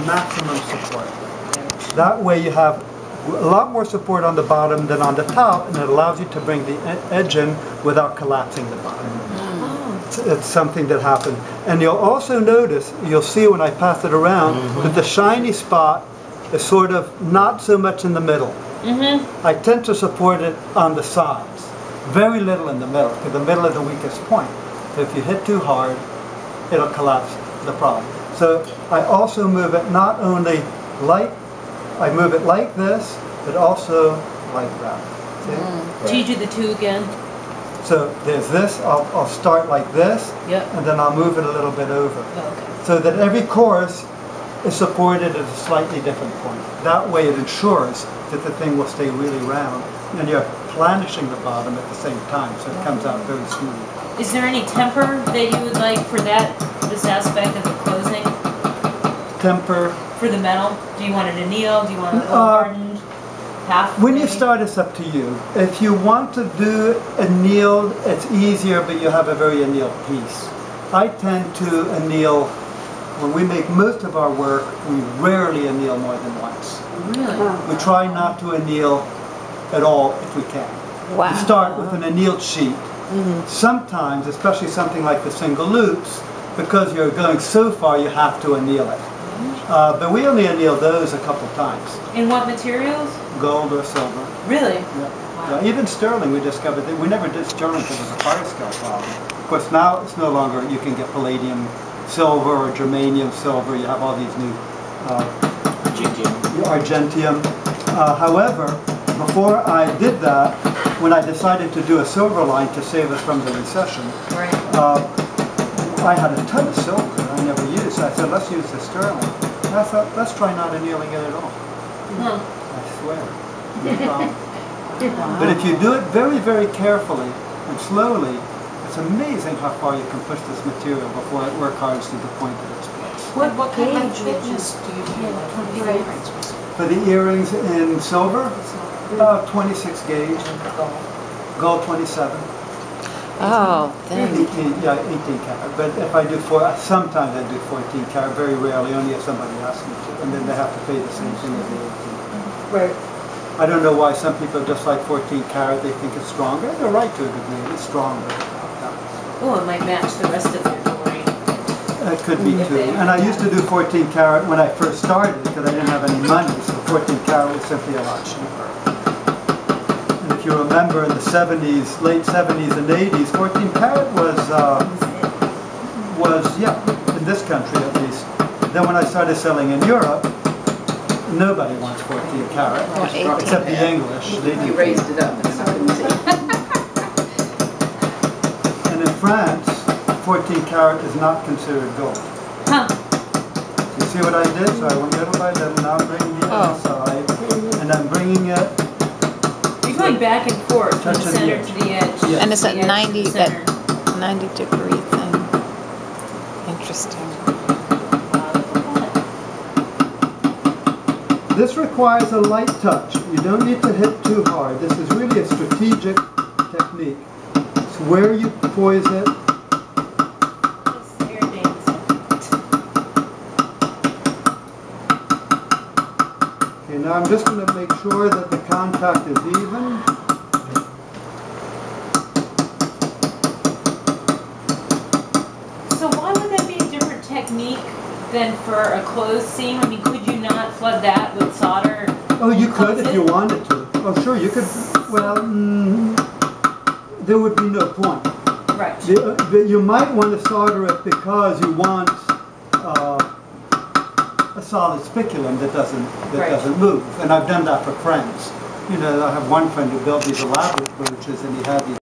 maximum support. That way you have a lot more support on the bottom than on the top, and it allows you to bring the edge in without collapsing the bottom. It's something that happens. And you'll also notice, you'll see when I pass it around, that the shiny spot is sort of not so much in the middle. I tend to support it on the sides. Very little in the middle, because the middle is the weakest point. So if you hit too hard, it'll collapse the problem. So I also move it not only like, I move it like this, but also like that. See? Do you do the two again? So there's this, I'll start like this, and then I'll move it a little bit over. So that every course is supported at a slightly different point. That way it ensures that the thing will stay really round, and you're planishing the bottom at the same time, so it comes out very smooth. Is there any temper that you would like for this aspect of the closing? Temper? For the metal? Do you want it annealed? Do you want it hardened? Half? When you start, it's up to you. If you want to do annealed, it's easier, but you have a very annealed piece. I tend to anneal, when we make most of our work, we rarely anneal more than once. Really? We try not to anneal at all if we can. Wow. We start with an annealed sheet. Sometimes, especially something like the single loops, because you're going so far, you have to anneal it. But we only anneal those a couple times. In what materials? Gold or silver. Really? Yeah. Wow. Even sterling, we discovered that we never did sterling because it was a fire scale problem. Of course, now it's no longer, you can get palladium silver or germanium silver. You have all these new argentium. However, before I did that, when I decided to do a silver line to save us from the recession, I had a ton of silver that I never used. So I said, let's use the sterling. And I thought, let's try not annealing it at all. I swear. No problem. But if you do it very, very carefully and slowly, it's amazing how far you can push this material before it work hard to the point that it's placed. What kind of thickness do you do? For the earrings in silver, 26 gauge. Gold 27. Oh, thank you. 18 karat. But if I do sometimes I do 14 karat, very rarely, only if somebody asks me to. And then they have to pay the same thing as the 18. Right. I don't know why some people just like 14 karat, they think it's stronger. They're right to a degree, it's stronger. Oh, it might match the rest of your jewelry. It could be too. And I used to do 14 karat when I first started because I didn't have any money, so 14 karat was simply a lot cheaper. And if you remember in the 70s, late 70s and 80s, 14 karat was in this country at least. Then when I started selling in Europe, nobody wants 14 karat, except the English. You raised it up and I couldn't see. And in France, 14 karat is not considered gold. You see what I did? So I went little by little, now I'm bringing the other side, and I'm bringing it. You're going back and forth from the center to the edge. Yes. And it's at 90 degree thing. Interesting. This requires a light touch. You don't need to hit too hard. This is really a strategic technique. It's where you poise it. Okay, now I'm just going to make sure that the contact is even. So why would that be a different technique than for a closed seam? I mean, could you not flood that with solder? Oh, you could if you wanted to. Oh, sure, you could. Well, there would be no point. Right. You might want to solder it because you want a solid spiculum that doesn't move. And I've done that for friends. You know, I have one friend who built these elaborate brooches, and he had these